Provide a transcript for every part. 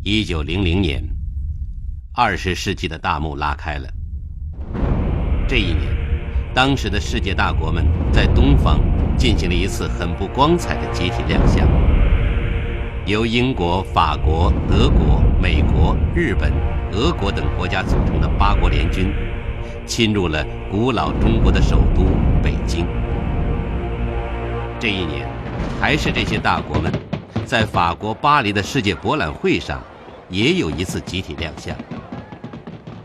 1900年，20世纪的大幕拉开了。这一年，当时的世界大国们在东方进行了一次很不光彩的集体亮相。由英国、法国、德国、美国、日本、俄国等国家组成的8国联军，侵入了古老中国的首都北京。这一年，还是这些大国们在法国巴黎的世界博览会上也有一次集体亮相。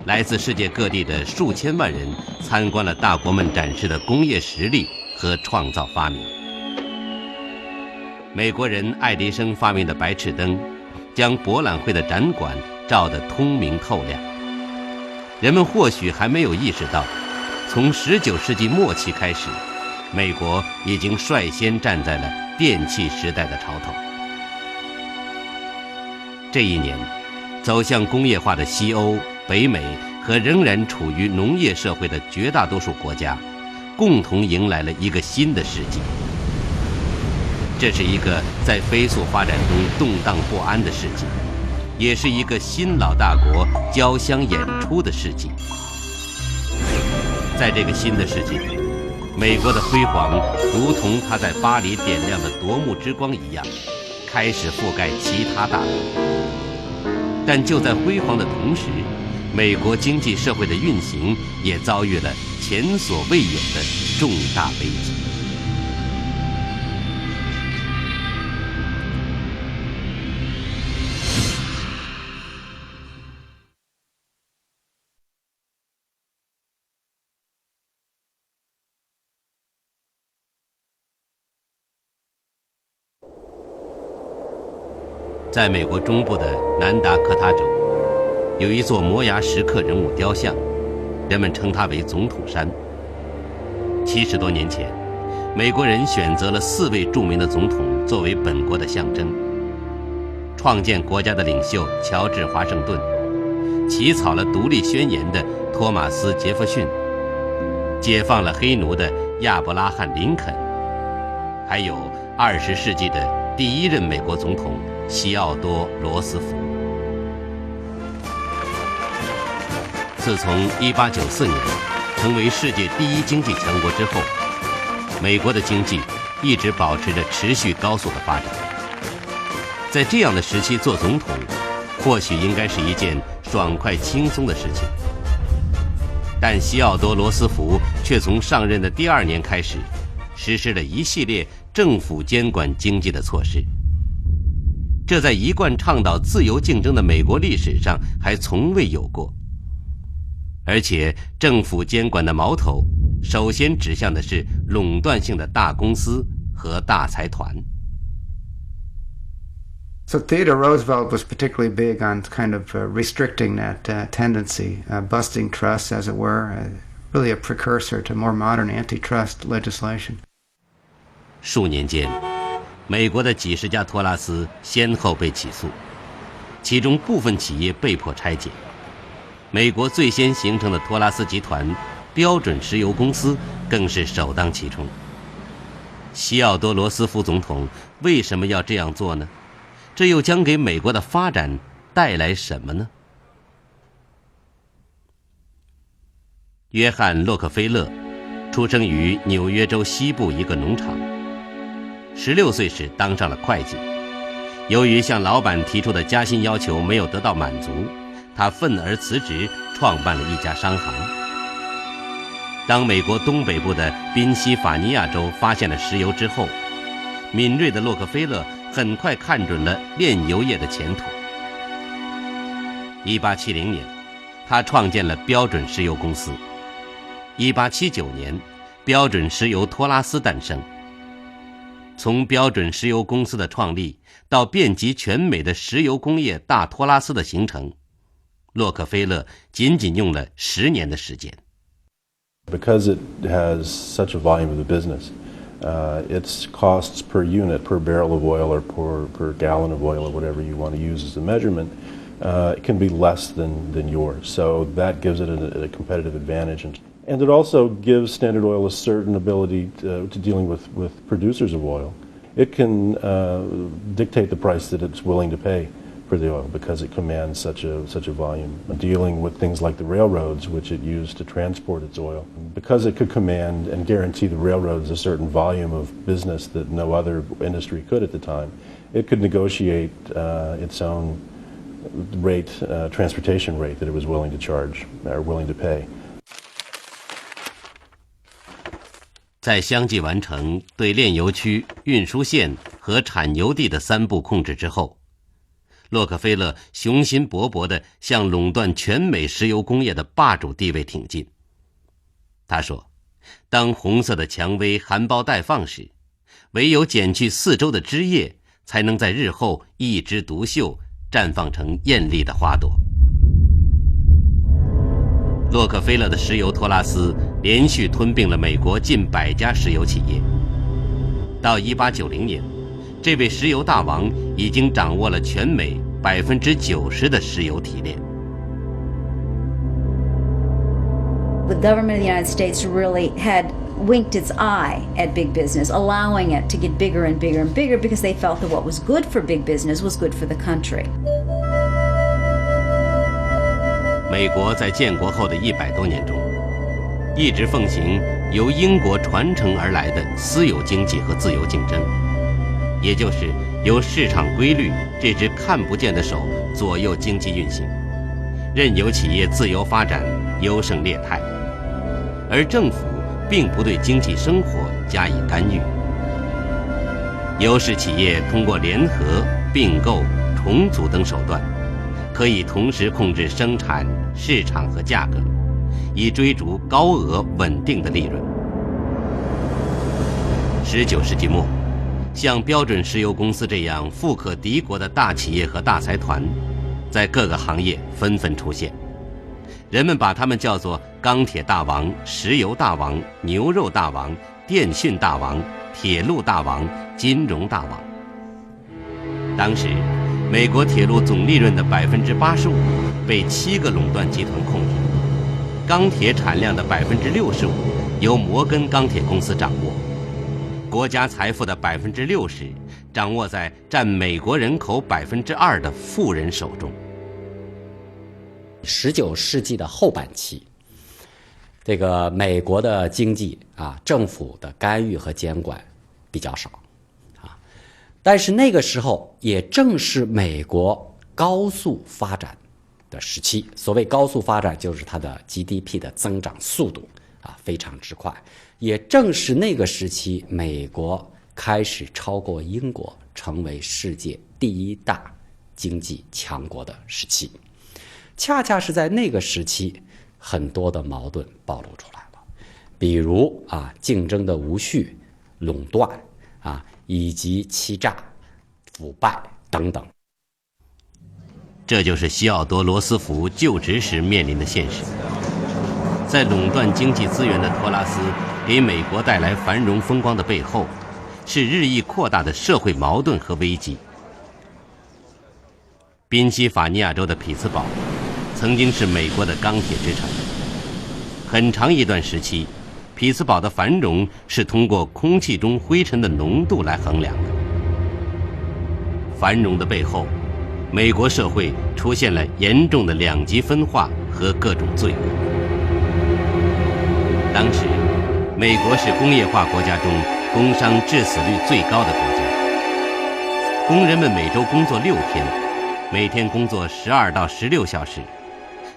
来自世界各地的数千万人参观了大国们展示的工业实力和创造发明。美国人爱迪生发明的白炽灯将博览会的展馆照得通明透亮。人们或许还没有意识到，从19世纪末期开始，美国已经率先站在了电气时代的潮头。这一年，走向工业化的西欧、北美和仍然处于农业社会的绝大多数国家，共同迎来了一个新的世纪。这是一个在飞速发展中动荡不安的世纪，也是一个新老大国交相演出的世纪。在这个新的世纪里，美国的辉煌如同它在巴黎点亮的夺目之光一样，开始覆盖其他大国。但就在辉煌的同时，美国经济社会的运行也遭遇了前所未有的重大危机。在美国中部的南达科他州，有一座摩崖石刻人物雕像，人们称它为总统山。70多年前，美国人选择了4位著名的总统作为本国的象征。创建国家的领袖乔治·华盛顿，起草了独立宣言的托马斯·杰弗逊，解放了黑奴的亚伯拉罕·林肯，还有20世纪的第1任美国总统西奥多·罗斯福。自从1894年成为世界第1经济强国之后，美国的经济一直保持着持续高速的发展。在这样的时期做总统，或许应该是一件爽快轻松的事情，但西奥多·罗斯福却从上任的第2年开始，实施了一系列政府监管经济的措施。这在一贯倡导自由竞争的美国历史上还从未有过。而且政府监管的矛头首先指向的是垄断性的大公司和大财团。So Theodore Roosevelt was particularly big on kind of restricting that tendency, busting trusts, as it were, really a precursor to more modern antitrust legislation. 数年间，美国的几十家托拉斯先后被起诉，其中部分企业被迫拆解。美国最先形成的托拉斯集团标准石油公司更是首当其冲。西奥多·罗斯福总统为什么要这样做呢？这又将给美国的发展带来什么呢？约翰·洛克菲勒出生于纽约州西部一个农场，16岁时当上了会计。由于向老板提出的加薪要求没有得到满足，他愤而辞职，创办了一家商行。当美国东北部的宾夕法尼亚州发现了石油之后，敏锐的洛克菲勒很快看准了炼油业的前途。1870年，他创建了标准石油公司。1879年，标准石油托拉斯诞生。从标准石油公司的创立到遍及全美的石油工业大托拉斯的形成，洛克菲勒仅仅用了10年的时间。Because it has such a volume of the business, its costs per unit, per barrel of oil or per gallon of oil or whatever you want to use as a measurement, it can be less than yours. So that gives it a competitive advantage. And it also gives Standard Oil a certain ability to dealing with producers of oil. It can dictate the price that it's willing to pay for the oil because it commands such a volume. Dealing with things like the railroads, which it used to transport its oil, because it could command and guarantee the railroads a certain volume of business that no other industry could at the time, it could negotiate its own rate, transportation rate that it was willing to charge or willing to pay. 在相继完成对炼油区、运输线和产油地的3步控制之后，洛克菲勒雄心勃勃地向垄断全美石油工业的霸主地位挺进。他说，当红色的蔷薇含苞待放时，唯有剪去四周的枝叶，才能在日后一枝独秀，绽放成艳丽的花朵。洛克菲勒的石油托拉斯连续吞并了美国近100家石油企业。到1890年，这位石油大王已经掌握了全美90%的石油提炼。The government of the United States really had winked its eye at big business, allowing it to get bigger and bigger and bigger because they felt that what was good for big business was good for the country. 美国在建国后的100多年中，一直奉行由英国传承而来的私有经济和自由竞争，也就是由市场规律这只看不见的手左右经济运行，任由企业自由发展，优胜劣汰，而政府并不对经济生活加以干预。优势企业通过联合、并购、重组等手段，可以同时控制生产、市场和价格，以追逐高额稳定的利润。19世纪末，像标准石油公司这样富可敌国的大企业和大财团，在各个行业纷纷出现。人们把他们叫做钢铁大王、石油大王、牛肉大王、电讯大王、铁路大王、金融大王。当时美国铁路总利润的85%被7个垄断集团控制，钢铁产量的65%由摩根钢铁公司掌握，国家财富的60%掌握在占美国人口2%的富人手中。19世纪的后半期，这个美国的经济政府的干预和监管比较少但是那个时候也正是美国高速发展的时期。所谓高速发展，就是它的 GDP 的增长速度非常之快。也正是那个时期，美国开始超过英国，成为世界第1大经济强国的时期。恰恰是在那个时期，很多的矛盾暴露出来了，比如竞争的无序、垄断以及欺诈、腐败等等。这就是西奥多·罗斯福就职时面临的现实。在垄断经济资源的托拉斯给美国带来繁荣风光的背后，是日益扩大的社会矛盾和危机。宾夕法尼亚州的匹兹堡曾经是美国的钢铁之城，很长一段时期，匹兹堡的繁荣是通过空气中灰尘的浓度来衡量的。繁荣的背后，美国社会出现了严重的2极分化和各种罪恶。当时，美国是工业化国家中工伤致死率最高的国家，工人们每周工作6天，每天工作12到16小时，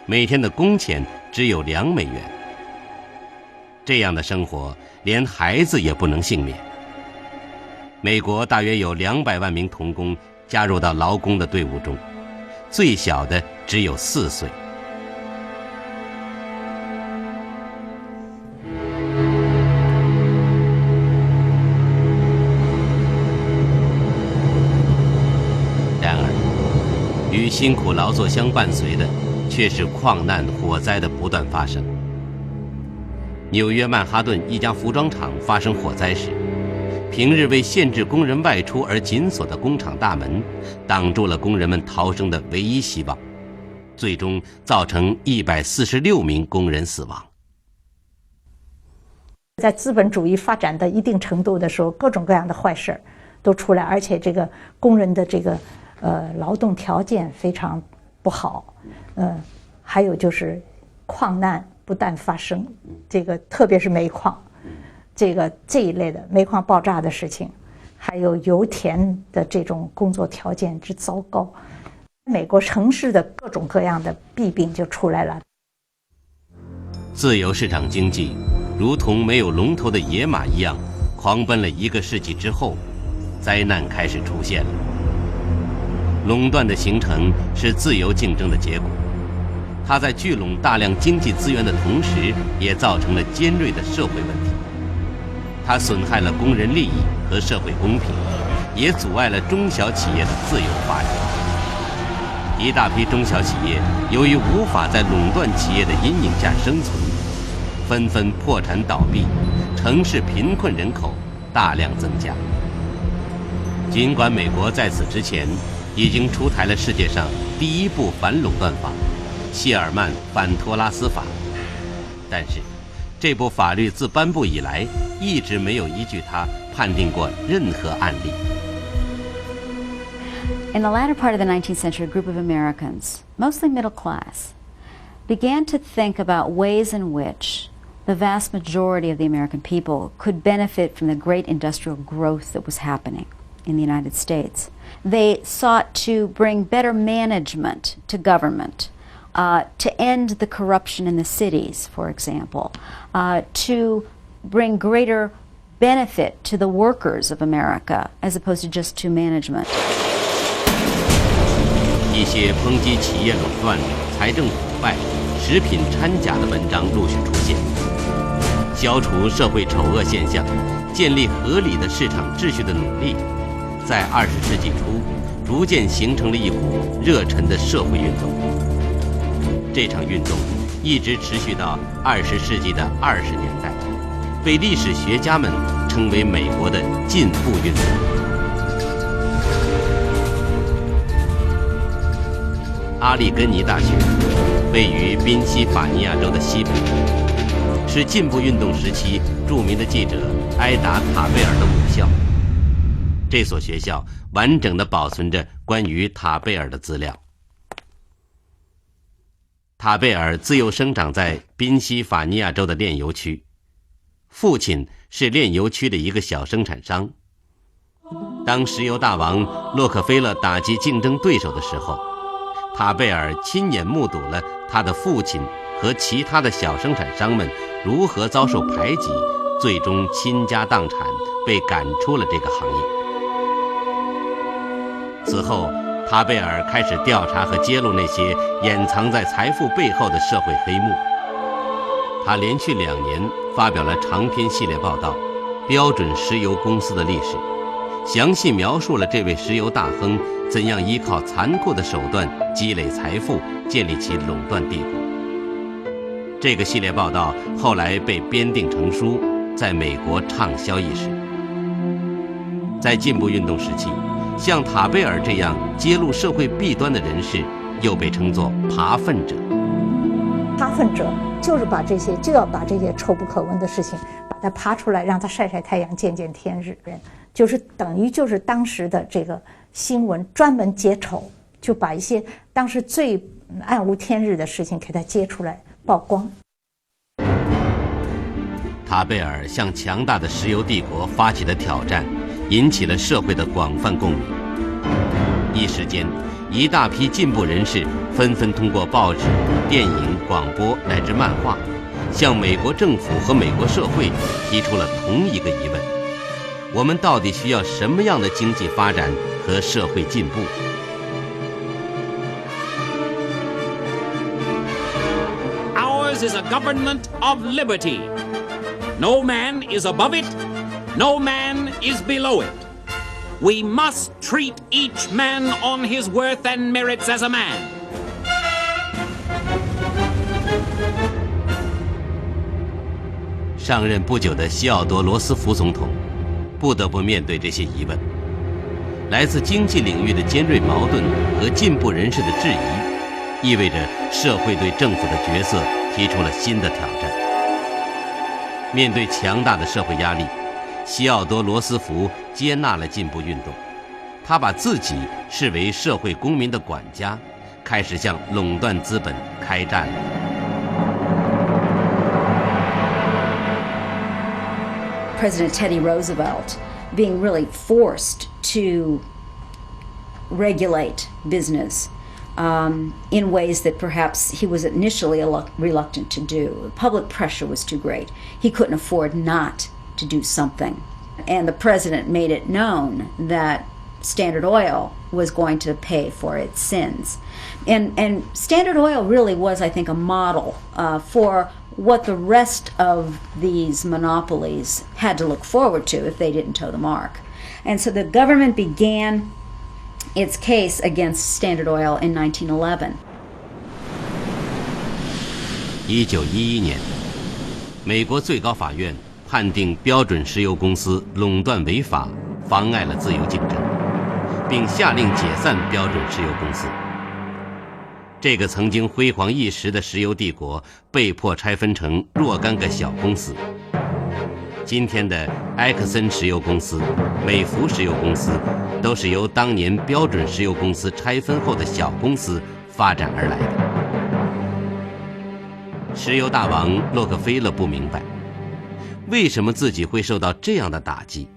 每天的工钱只有2美元。这样的生活，连孩子也不能幸免。美国大约有200万名童工加入到劳工的队伍中，最小的只有4岁。然而，与辛苦劳作相伴随的，却是矿难、火灾的不断发生。纽约曼哈顿一家服装厂发生火灾时，平日为限制工人外出而紧锁的工厂大门，挡住了工人们逃生的唯一希望，最终造成146名工人死亡。在资本主义发展的一定程度的时候，各种各样的坏事都出来，而且这个工人的这个劳动条件非常不好，还有就是矿难不断发生，这个特别是煤矿，这一类的煤矿爆炸的事情，还有油田的这种工作条件之糟糕，美国城市的各种各样的弊病就出来了。自由市场经济如同没有龙头的野马一样狂奔了1个世纪之后，灾难开始出现了。垄断的形成是自由竞争的结果，它在聚拢大量经济资源的同时，也造成了尖锐的社会问题。它损害了工人利益和社会公平，也阻碍了中小企业的自由发展。一大批中小企业由于无法在垄断企业的阴影下生存，纷纷破产倒闭，城市贫困人口大量增加。尽管美国在此之前已经出台了世界上第一部反垄断法——谢尔曼反托拉斯法，但是这部法律自颁布以来一直没有依据它判定过任何案例。In the latter part of the 19th century, a group of Americans, mostly middle class, began to think about ways in which the vast majority of the American people could benefit from the great industrial growth that was happening in the United States. They sought to bring better management to government, to end the corruption in the cities, for example, to bring greater benefit to the workers of America as opposed to just to management. 一些抨击企业垄断、财政腐败、食品掺假的文章陆续出现。消除社会丑恶现象、建立合理的市场秩序的努力，在20世纪初逐渐形成了一股热忱的社会运动。这场运动一直持续到20世纪的20年代，被历史学家们称为美国的进步运动。阿利根尼大学位于宾夕法尼亚州的西部，是进步运动时期著名的记者埃达·塔贝尔的母校。这所学校完整地保存着关于塔贝尔的资料。塔贝尔自幼生长在宾夕法尼亚州的炼油区，父亲是炼油区的一个小生产商。当石油大王洛克菲勒打击竞争对手的时候，塔贝尔亲眼目睹了他的父亲和其他的小生产商们如何遭受排挤，最终倾家荡产，被赶出了这个行业。此后，塔贝尔开始调查和揭露那些掩藏在财富背后的社会黑幕。他连续2年发表了长篇系列报道《标准石油公司的历史》，详细描述了这位石油大亨怎样依靠残酷的手段积累财富，建立起垄断帝国。这个系列报道后来被编订成书，在美国畅销一时。在进步运动时期，像塔贝尔这样揭露社会弊端的人士，又被称作扒粪者。扒粪者就是要把这些臭不可闻的事情，把它扒出来，让它晒晒太阳，见见天日。就是等于就是当时的这个新闻专门揭丑，就把一些当时最暗无天日的事情给它揭出来曝光。塔贝尔向强大的石油帝国发起的挑战，引起了社会的广泛共鸣。一时间，一大批进步人士纷纷通过报纸、电影、广播乃至漫画，向美国政府和美国社会提出了同一个疑问：我们到底需要什么样的经济发展和社会进步？Ours is a government of liberty. No man is above it. No man is below it. We must treat each man on his worth and merits as a man. 上任不久的西奥多·罗斯福总统不得不面对这些疑问。来自经济领域的尖锐矛盾和进步人士的质疑，意味着社会对政府的角色提出了新的挑战。面对强大的社会压力，西奥多·罗斯福接纳了进步运动，他把自己视为社会公民的管家，开始向垄断资本开战了。President Teddy Roosevelt being really forced to regulate business in ways that perhaps he was initially reluctant to do. Public pressure was too great. He couldn't afford not to do something. And the president made it known that Standard Oil was going to pay for its sins. And Standard Oil really was, I think, a model for what the rest of these monopolies had to look forward to if they didn't toe the mark. And so the government began its case against Standard Oil in 1911. 1911年，美国最高法院判定标准石油公司垄断违法，妨碍了自由竞争，并下令解散标准石油公司。这个曾经辉煌一时的石油帝国被迫拆分成若干个小公司。今天的埃克森石油公司、美孚石油公司，都是由当年标准石油公司拆分后的小公司发展而来的。石油大王洛克菲勒不明白，为什么自己会受到这样的打击。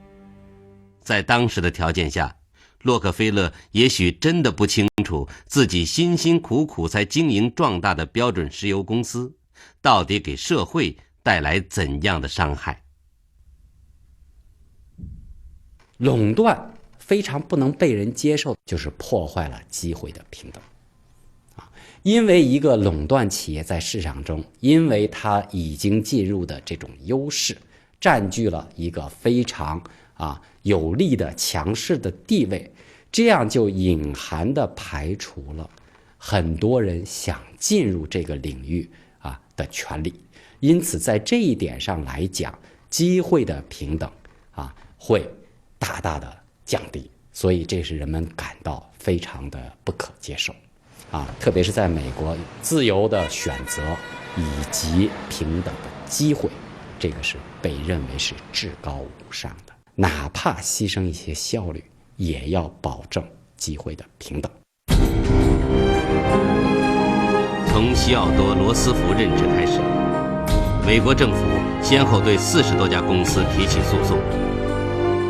在当时的条件下，洛克菲勒也许真的不清楚自己辛辛苦苦才经营壮大的标准石油公司，到底给社会带来怎样的伤害。垄断非常不能被人接受，就是破坏了机会的平等。因为一个垄断企业在市场中，因为它已经进入的这种优势，占据了一个非常有利的强势的地位，这样就隐含地排除了很多人想进入这个领域的权利。因此在这一点上来讲，机会的平等会大大的降低，所以这是人们感到非常的不可接受特别是在美国，自由的选择以及平等的机会，这个是被认为是至高无上的，哪怕牺牲一些效率，也要保证机会的平等。从西奥多·罗斯福任职开始，美国政府先后对40多家公司提起诉讼，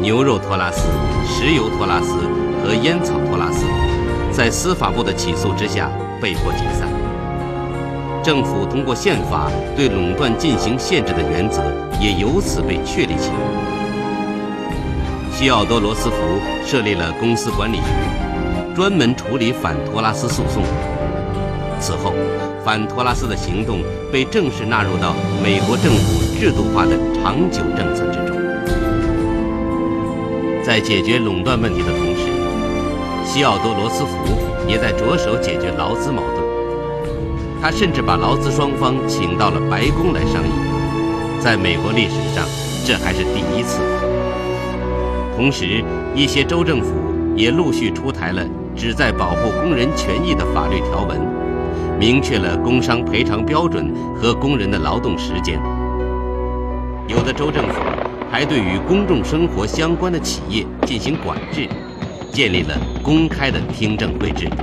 牛肉托拉斯、石油托拉斯和烟草托拉斯在司法部的起诉之下被迫解散。政府通过宪法对垄断进行限制的原则也由此被确立起来。西奥多·罗斯福设立了公司管理局，专门处理反托拉斯诉讼。此后，反托拉斯的行动被正式纳入到美国政府制度化的长久政策之中。在解决垄断问题的同时，西奥多·罗斯福也在着手解决劳资矛盾。他甚至把劳资双方请到了白宫来商议，在美国历史上这还是第一次。同时，一些州政府也陆续出台了旨在保护工人权益的法律条文，明确了工伤赔偿标准和工人的劳动时间。有的州政府还对与公众生活相关的企业进行管制，建立了公开的听证会制度。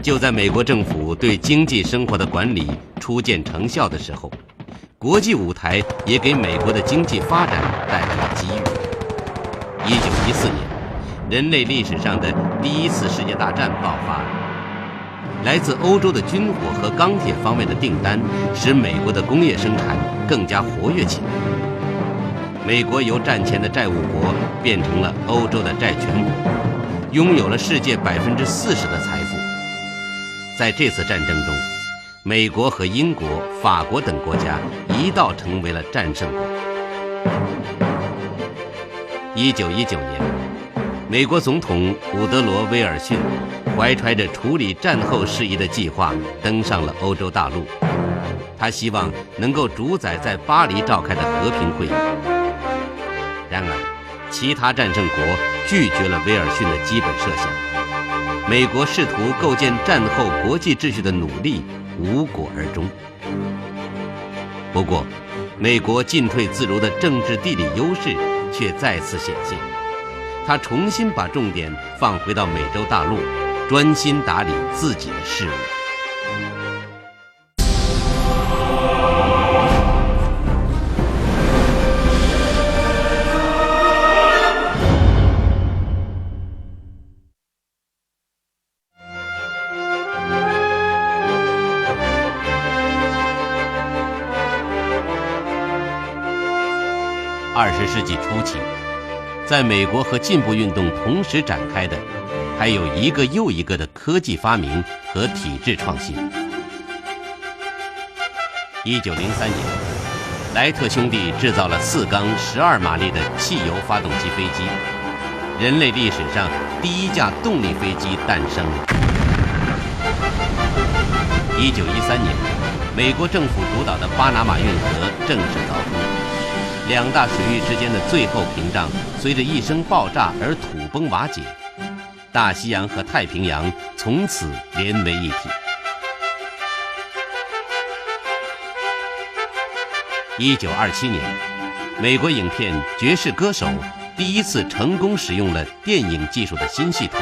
就在美国政府对经济生活的管理初见成效的时候，国际舞台也给美国的经济发展带来了机遇。1914年，人类历史上的第一次世界大战爆发，来自欧洲的军火和钢铁方面的订单使美国的工业生产更加活跃起来。美国由战前的债务国变成了欧洲的债权国，拥有了世界40%的财富。在这次战争中，美国和英国、法国等国家一道成为了战胜国。1919年，美国总统伍德罗·威尔逊怀揣着处理战后事宜的计划登上了欧洲大陆，他希望能够主宰在巴黎召开的和平会议。然而，其他战胜国拒绝了威尔逊的基本设想，美国试图构建战后国际秩序的努力无果而终。不过，美国进退自如的政治地理优势却再次显现，他重新把重点放回到美洲大陆，专心打理自己的事务。20世纪初期，在美国和进步运动同时展开的，还有一个又一个的科技发明和体制创新。1903年，莱特兄弟制造了4缸12马力的汽油发动机飞机，人类历史上第一架动力飞机诞生了。1913年，美国政府主导的巴拿马运河正式凿通。2大水域之间的最后屏障随着一声爆炸而土崩瓦解，大西洋和太平洋从此连为一体。1927年，美国影片《绝世歌手》第一次成功使用了电影技术的新系统，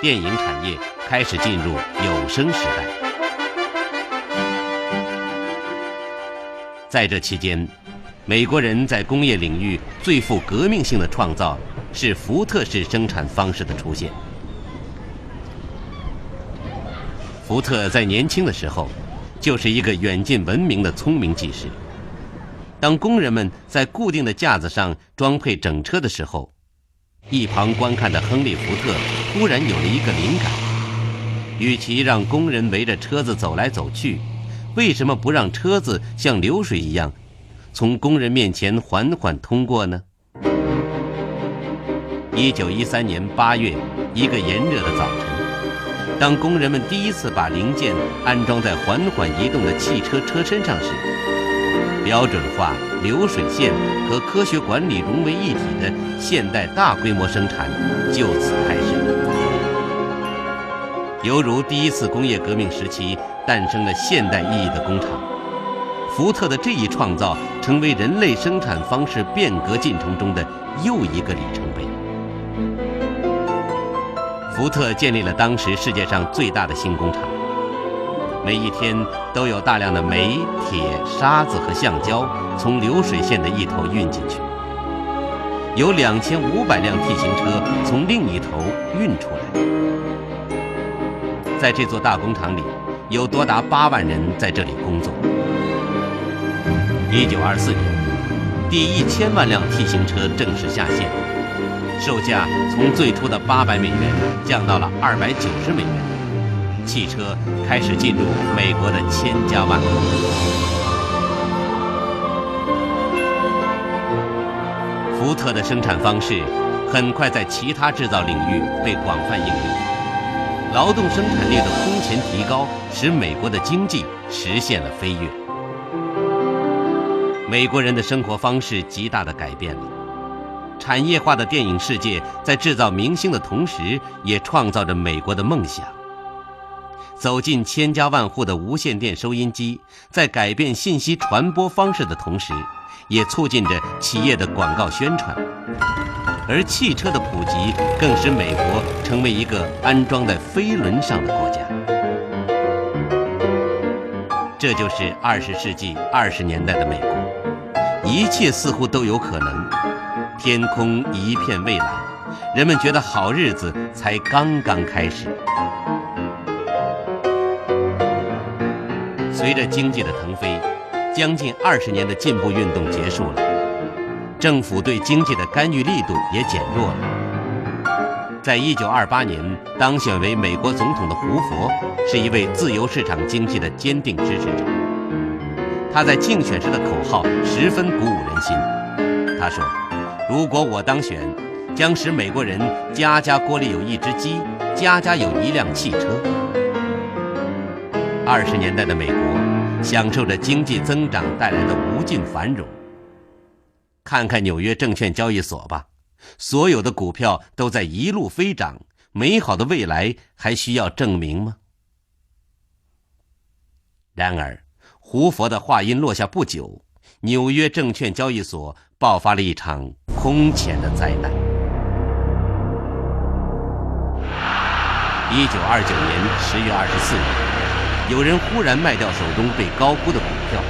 电影产业开始进入有声时代。在这期间，美国人在工业领域最富革命性的创造是福特式生产方式的出现。福特在年轻的时候就是一个远近闻名的聪明技师。当工人们在固定的架子上装配整车的时候，一旁观看的亨利·福特忽然有了一个灵感：与其让工人围着车子走来走去，为什么不让车子像流水一样从工人面前缓缓通过呢？1913年8月，一个炎热的早晨，当工人们第一次把零件安装在缓缓移动的汽车车身上时，标准化、流水线和科学管理融为一体的现代大规模生产就此开始了。犹如第一次工业革命时期诞生了现代意义的工厂，福特的这一创造成为人类生产方式变革进程中的又一个里程碑。福特建立了当时世界上最大的新工厂，每一天都有大量的煤、铁、沙子和橡胶从流水线的一头运进去，有2500辆 T 型车从另一头运出来。在这座大工厂里，有多达8万人在这里工作。1924年，第1000万辆 T 型车正式下线，售价从最初的800美元降到了290美元，汽车开始进入美国的千家万户。福特的生产方式很快在其他制造领域被广泛应用，劳动生产力的空前提高使美国的经济实现了飞跃。美国人的生活方式极大地改变了，产业化的电影世界在制造明星的同时，也创造着美国的梦想。走进千家万户的无线电收音机，在改变信息传播方式的同时，也促进着企业的广告宣传。而汽车的普及更使美国成为一个安装在飞轮上的国家。这就是20世纪20年代的美国，一切似乎都有可能，天空一片蔚蓝，人们觉得好日子才刚刚开始。随着经济的腾飞，将近20年的进步运动结束了，政府对经济的干预力度也减弱了。在1928年当选为美国总统的胡佛是一位自由市场经济的坚定支持者。他在竞选时的口号十分鼓舞人心。他说：“如果我当选，将使美国人家家锅里有一只鸡，家家有一辆汽车。”20年代的美国享受着经济增长带来的无尽繁荣。看看纽约证券交易所吧，所有的股票都在一路飞涨，美好的未来还需要证明吗？然而，胡佛的话音落下不久，纽约证券交易所爆发了一场空前的灾难。年10月24日，有人忽然卖掉手中被高估的股票，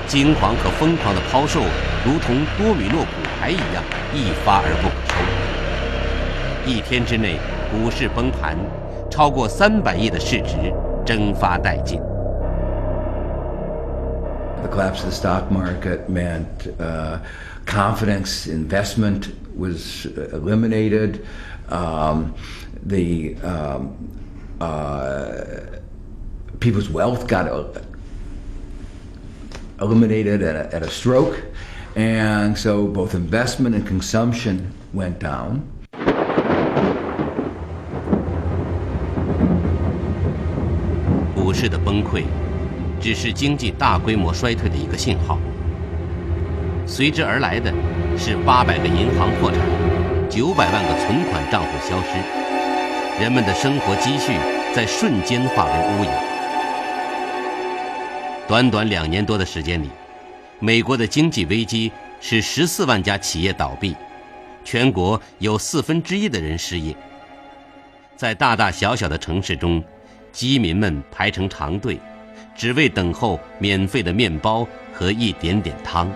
惊惶和疯狂的抛售如同多米诺骨牌一样一发而不可收。一天之内，股市崩盘，超过300亿的市值蒸发殆尽。The collapse of the stock market meant confidence, investment was eliminated. People's wealth got eliminated at a stroke, and so both investment and consumption went down. 股市的崩溃只是经济大规模衰退的一个信号，随之而来的是800个银行破产，900万个存款账户消失，人们的生活积蓄在瞬间化为乌有。短短2年多的时间里，美国的经济危机使14万家企业倒闭，全国有1/4的人失业。在大大小小的城市中，饥民们排成长队，只为等候免费的面包和一点点汤。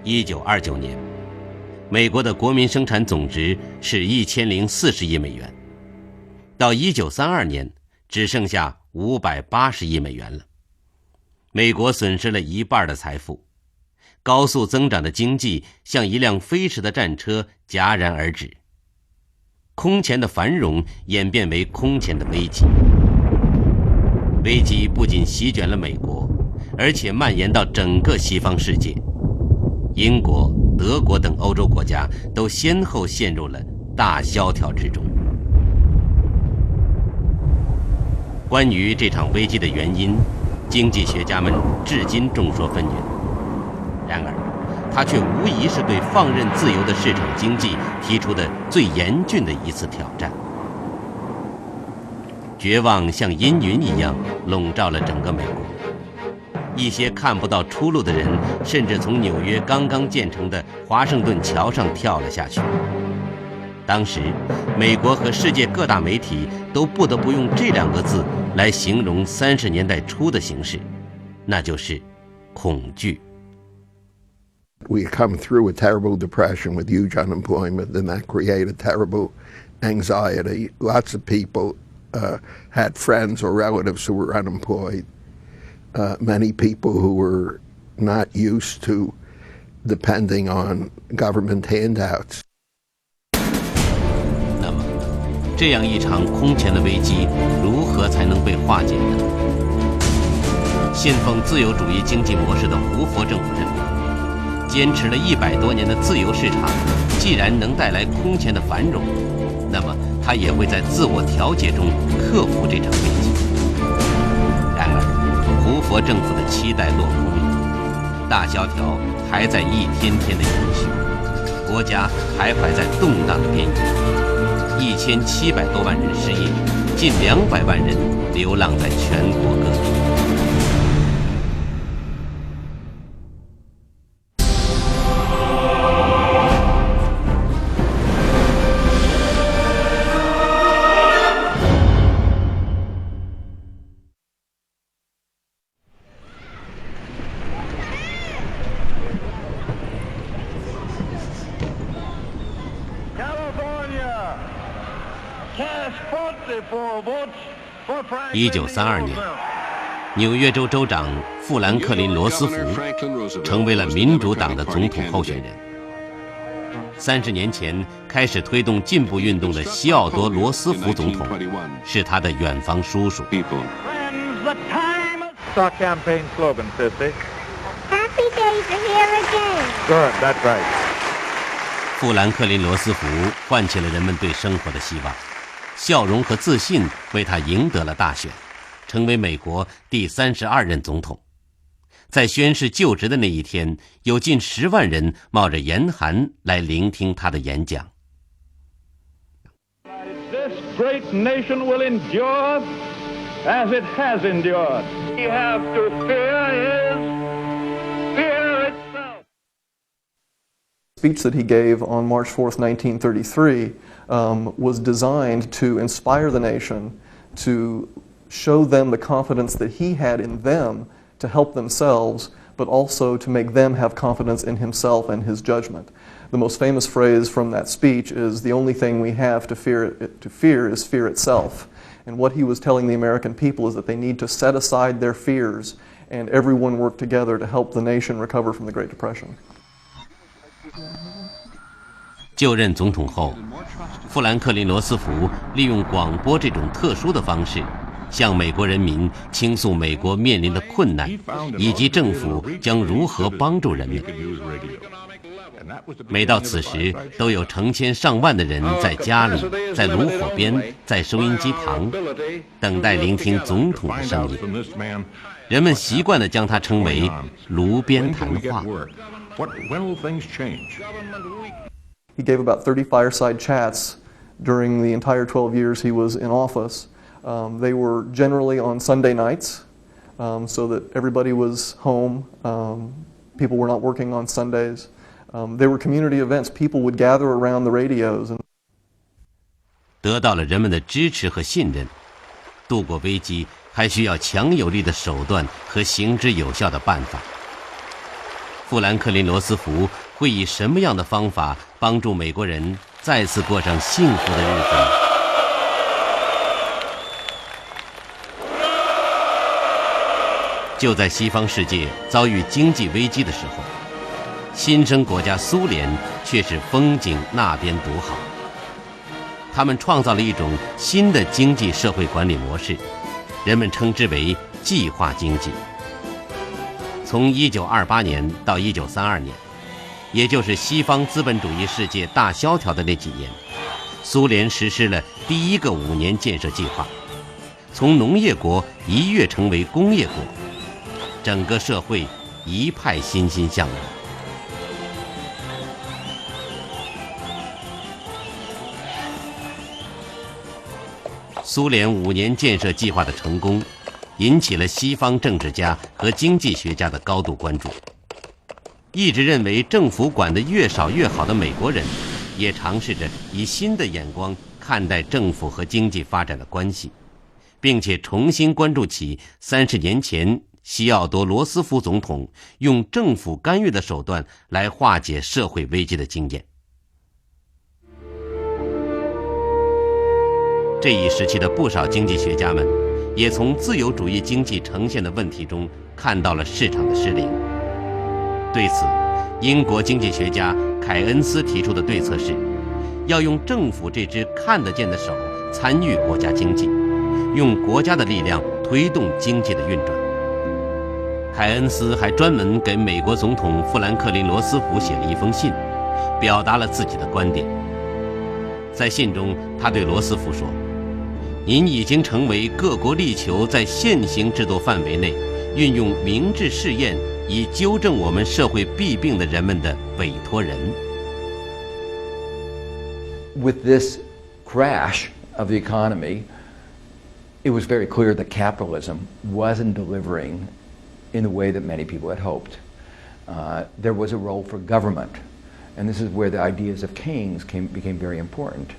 1929年，美国的国民生产总值是1040亿美元，到1932年只剩下580亿美元了。美国损失了1半的财富，高速增长的经济像一辆飞驰的战车戛然而止，空前的繁荣演变为空前的危机。危机不仅席卷了美国，而且蔓延到整个西方世界。英国、德国等欧洲国家都先后陷入了大萧条之中。关于这场危机的原因，经济学家们至今众说纷纭。然而，它却无疑是对放任自由的市场经济提出的最严峻的一次挑战。绝望像阴云一样笼罩了整个美国。一些看不到出路的人，甚至从纽约刚刚建成的华盛顿桥上跳了下去。当时，美国和世界各大媒体都不得不用这2个字来形容30年代初的形势，那就是恐惧。We come through a terrible depression with huge unemployment, and that created terrible anxiety. Lots of people had friends or relatives who were unemployed. Many people who were not used to depending on government handouts. 那么，这样一场空前的危机如何才能被化解呢？信奉自由主义经济模式的胡佛政府认为，坚持了100多年的自由市场，既然能带来空前的繁荣，那么它也会在自我调节中克服这场危机。然而，胡佛政府的期待落空了，大萧条还在一天天的延续，国家徘徊在动荡的边缘，1700多万人失业，近200万人流浪在全国各地。1932年，纽约州州长富兰克林·罗斯福成为了民主党的总统候选人。30年前开始推动进步运动的西奥多·罗斯福总统是他的远房叔叔。Our campaign slogan, Sissy. Happy days are here again. Good, that's right. 富兰克林·罗斯福唤起了人们对生活的希望，笑容和自信为他赢得了大选，成为美国第32任总统。在宣誓就职的那一天，有近10万人冒着严寒来聆听他的演讲。This great nation will endure as it has endured. We have to fear itself. Speech that he gave on March 4th, 1933, was designed to inspire the nation, to show them the confidence that he had in them to help themselves, but also to make them have confidence in himself and his judgment. The most famous phrase from that speech is, "The only thing we have to fear is fear itself." And what he was telling the American people is that they need to set aside their fears and everyone work together to help the nation recover from the Great Depression. 就任总统后，富兰克林·罗斯福利用广播这种特殊的方式，向美国人民倾诉美国面临的困难，以及政府将如何帮助人民。每到此时，都有成千上万的人在家里、在炉火边、在收音机旁，等待聆听总统的声音。人们习惯地将它称为炉边谈话。He gave about 30 fireside chats during the entire 12 years he was in office. They were generally on Sunday nights, so that everybody was home. People were not working on Sundays. They were community events. People would gather around the radios. 得到了人们的支持和信任，度过危机还需要强有力的手段和行之有效的办法。富兰克林·罗斯福会以什么样的方法帮助美国人再次过上幸福的日子呢？就在西方世界遭遇经济危机的时候，新生国家苏联却是风景那边独好。他们创造了一种新的经济社会管理模式，人们称之为计划经济。从1928年到1932年，也就是西方资本主义世界大萧条的那几年，苏联实施了第一个5年建设计划，从农业国一跃成为工业国，整个社会一派欣欣向荣。苏联5年建设计划的成功，引起了西方政治家和经济学家的高度关注。一直认为政府管得越少越好的美国人，也尝试着以新的眼光看待政府和经济发展的关系，并且重新关注起30年前西奥多·罗斯福总统用政府干预的手段来化解社会危机的经验。这一时期的不少经济学家们也从自由主义经济呈现的问题中看到了市场的失灵。对此，英国经济学家凯恩斯提出的对策是，要用政府这只看得见的手参与国家经济，用国家的力量推动经济的运转。凯恩斯还专门给美国总统富兰克林·罗斯福写了一封信，表达了自己的观点。在信中，他对罗斯福说：“您已经成为各国力求在现行制度范围内运用明智试验以纠正我们社会弊病的人们的委托人。” With this crash of the economy, it was very clear that capitalism wasn't delivering in the way that many people had hoped. There was a role for government, and this is where the ideas of Keynes became very important.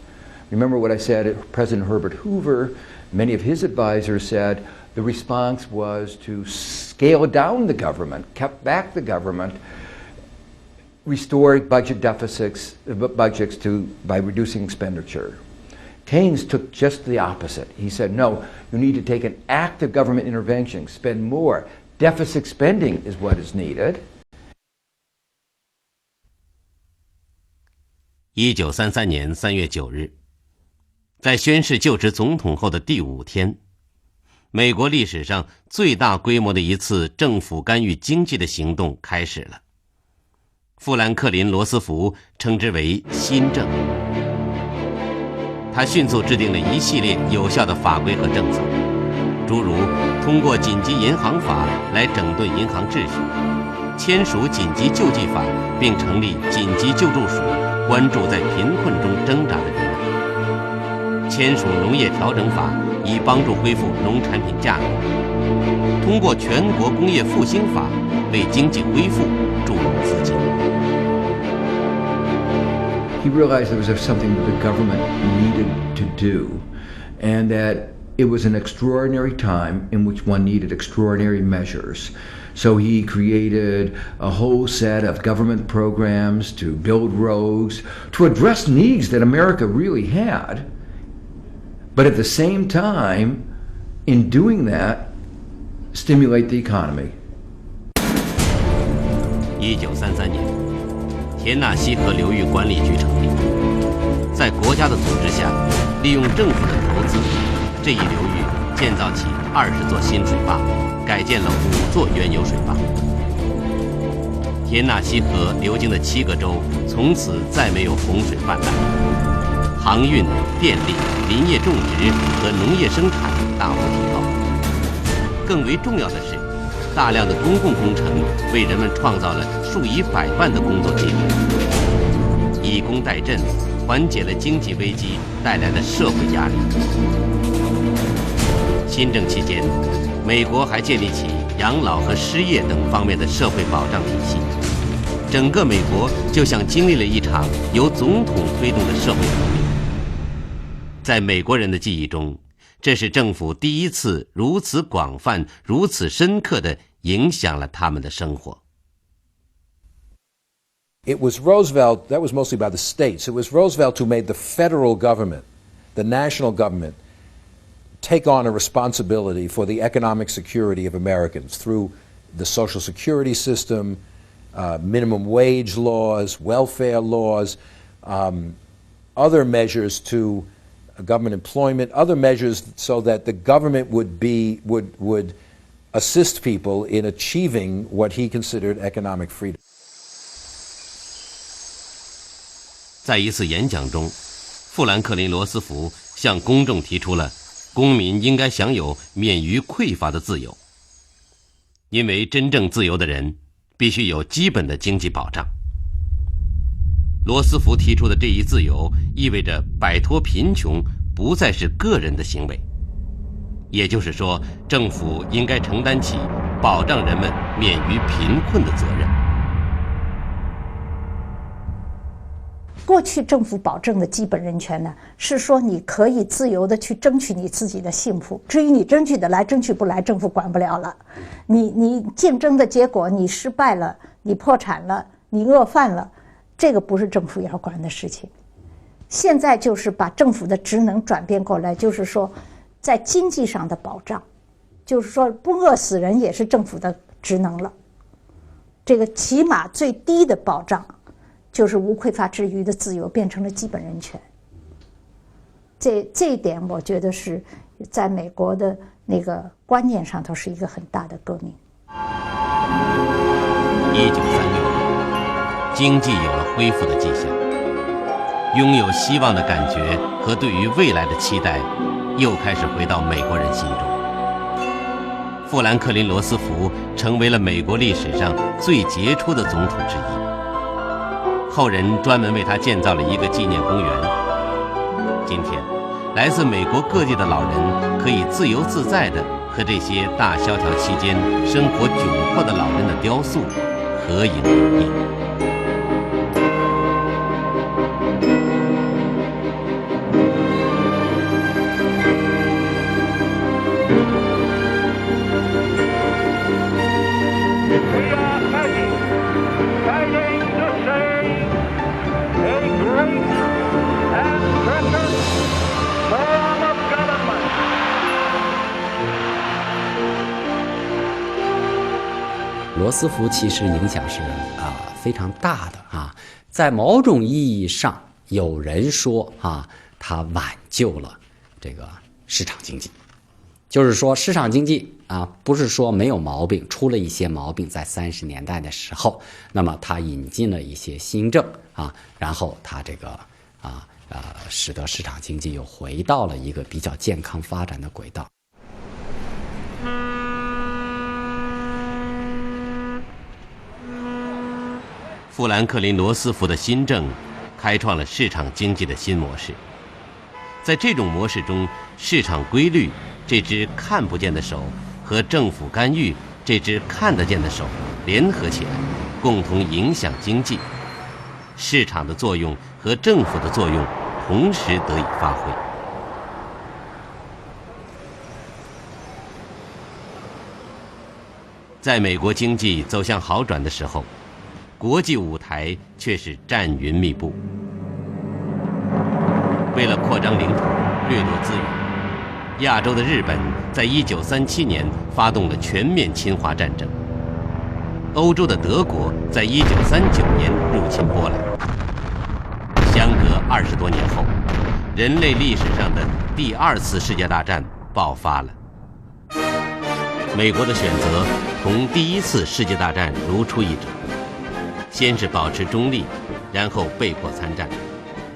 Remember what I said, President Herbert Hoover, many of his advisors said the response was to scale down the government, cut back the government, restore budget deficits, budgets by reducing expenditure. Keynes took just the opposite. He said, no, you need to take an active government intervention, spend more. Deficit spending is what is needed. 1933年3月9日，在宣誓就职总统后的第5天，美国历史上最大规模的一次政府干预经济的行动开始了。富兰克林·罗斯福称之为新政。他迅速制定了一系列有效的法规和政策，诸如通过紧急银行法来整顿银行秩序，签署紧急救济法，并成立紧急救助署，关注在贫困中挣扎的人们；签署农业调整法，以帮助恢复农产品价格；通过全国工业复兴法，为经济恢复注入资金。He realized there was something that the government needed to do, and that it was an extraordinary time in which one needed extraordinary measures. So he created a whole set of government programs to build roads, to address needs that America really had. But at the same time, in doing that, stimulate the economy. 1933年，田纳西河流域管理局成立，在国家的组织下，利用政府的投资，这一流域建造起20座新水坝，改建了5座原有水坝。田纳西河流经的7个州从此再没有洪水泛滥，航运、电力、林业种植和农业生产大幅提高。更为重要的是，大量的公共工程为人们创造了数以百万的工作机会，以工代赈，缓解了经济危机带来的社会压力。新政期间，美国还建立起养老和失业等方面的社会保障体系，整个美国就像经历了一场由总统推动的社会革命。在美国人的记忆中，这是政府第一次如此广泛、如此深刻地影响了他们的生活。It was Roosevelt, that was mostly by the states, it was Roosevelt who made the federal government, the national government, take on a responsibility for the economic security of Americans through the Social Security system, minimum wage laws, welfare laws, other measures to government employment, other measures so that the government would assist people in achieving what he considered economic freedom. 在一次演讲中，富兰克林·罗斯福向公众提出了公民应该享有免于匮乏的自由，因为真正自由的人必须有基本的经济保障。罗斯福提出的这一自由意味着摆脱贫穷不再是个人的行为，也就是说，政府应该承担起保障人们免于贫困的责任。过去政府保证的基本人权呢，是说你可以自由的去争取你自己的幸福，至于你争取得来争取不来，政府管不了了。你竞争的结果你失败了，你破产了，你饿饭了，这个不是政府要管的事情。现在就是把政府的职能转变过来，就是说在经济上的保障，就是说不饿死人也是政府的职能了。这个起码最低的保障就是无匮乏之余的自由变成了基本人权。这一点我觉得是在美国的那个观念上头是一个很大的革命。1936年，经济有了恢复的迹象，拥有希望的感觉和对于未来的期待又开始回到美国人心中。富兰克林·罗斯福成为了美国历史上最杰出的总统之一。后人专门为他建造了一个纪念公园。今天，来自美国各地的老人可以自由自在地和这些大萧条期间生活窘迫的老人的雕塑合影留念。罗斯福其实影响是非常大的啊，在某种意义上，有人说他挽救了这个市场经济，就是说市场经济不是说没有毛病，出了一些毛病，在30年代的时候，那么他引进了一些新政然后他这个使得市场经济又回到了一个比较健康发展的轨道。富兰克林·罗斯福的新政开创了市场经济的新模式。在这种模式中，市场规律这只看不见的手和政府干预这只看得见的手联合起来，共同影响经济。市场的作用和政府的作用同时得以发挥。在美国经济走向好转的时候，国际舞台却是战云密布。为了扩张领土、掠夺资源，亚洲的日本在1937年发动了全面侵华战争。欧洲的德国在1939年入侵波兰。相隔20多年后，人类历史上的第2次世界大战爆发了。美国的选择同第1次世界大战如出一辙，先是保持中立，然后被迫参战，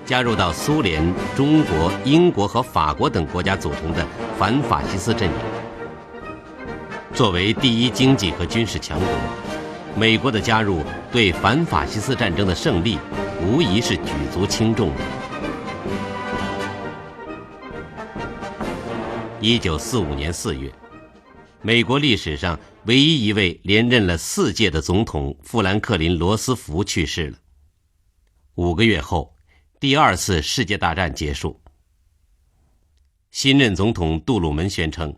加入到苏联、中国、英国和法国等国家组成的反法西斯阵营。作为第一经济和军事强国，美国的加入对反法西斯战争的胜利无疑是举足轻重的。1945年4月，美国历史上唯一一位连任了4届的总统富兰克林·罗斯福去世了。5个月后，第2次世界大战结束。新任总统杜鲁门宣称，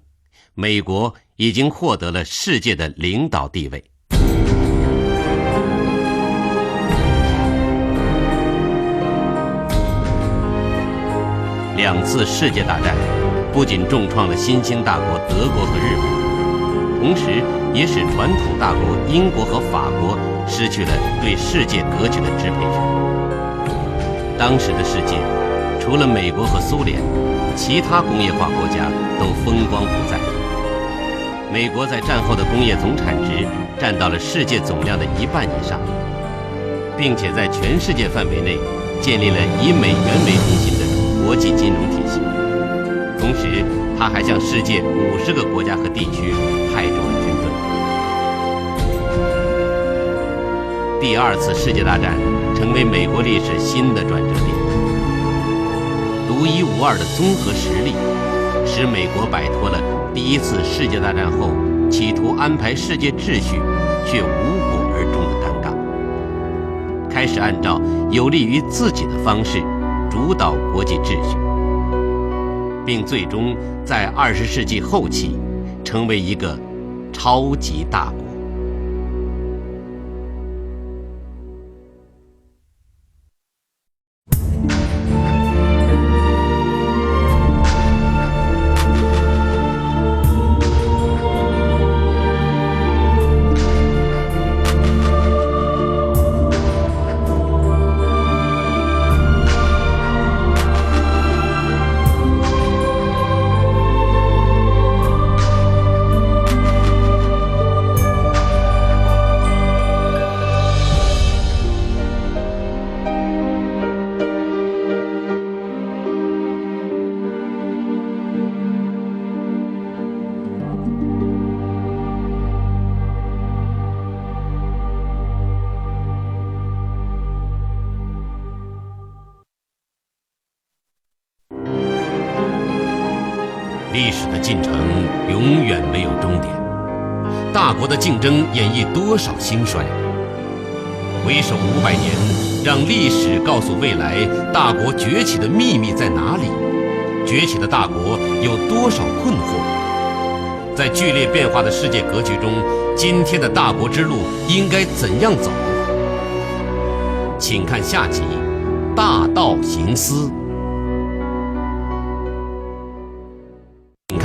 美国已经获得了世界的领导地位。2次世界大战不仅重创了新兴大国德国和日本，同时也使传统大国英国和法国失去了对世界格局的支配权。当时的世界，除了美国和苏联，其他工业化国家都风光不再。美国在战后的工业总产值占到了世界总量的1半以上，并且在全世界范围内建立了以美元为中心的国际金融体系。同时，它还向世界50个国家和地区派驻了军队。第2次世界大战成为美国历史新的转折点。独一无二的综合实力，使美国摆脱了第1次世界大战后企图安排世界秩序却无果而终的尴尬，开始按照有利于自己的方式主导国际秩序，并最终在20世纪后期成为一个超级大国。历史的进程永远没有终点，大国的竞争演绎多少兴衰。回首500年，让历史告诉未来大国崛起的秘密在哪里，崛起的大国有多少困惑。在剧烈变化的世界格局中，今天的大国之路应该怎样走？请看下集《大道行思》。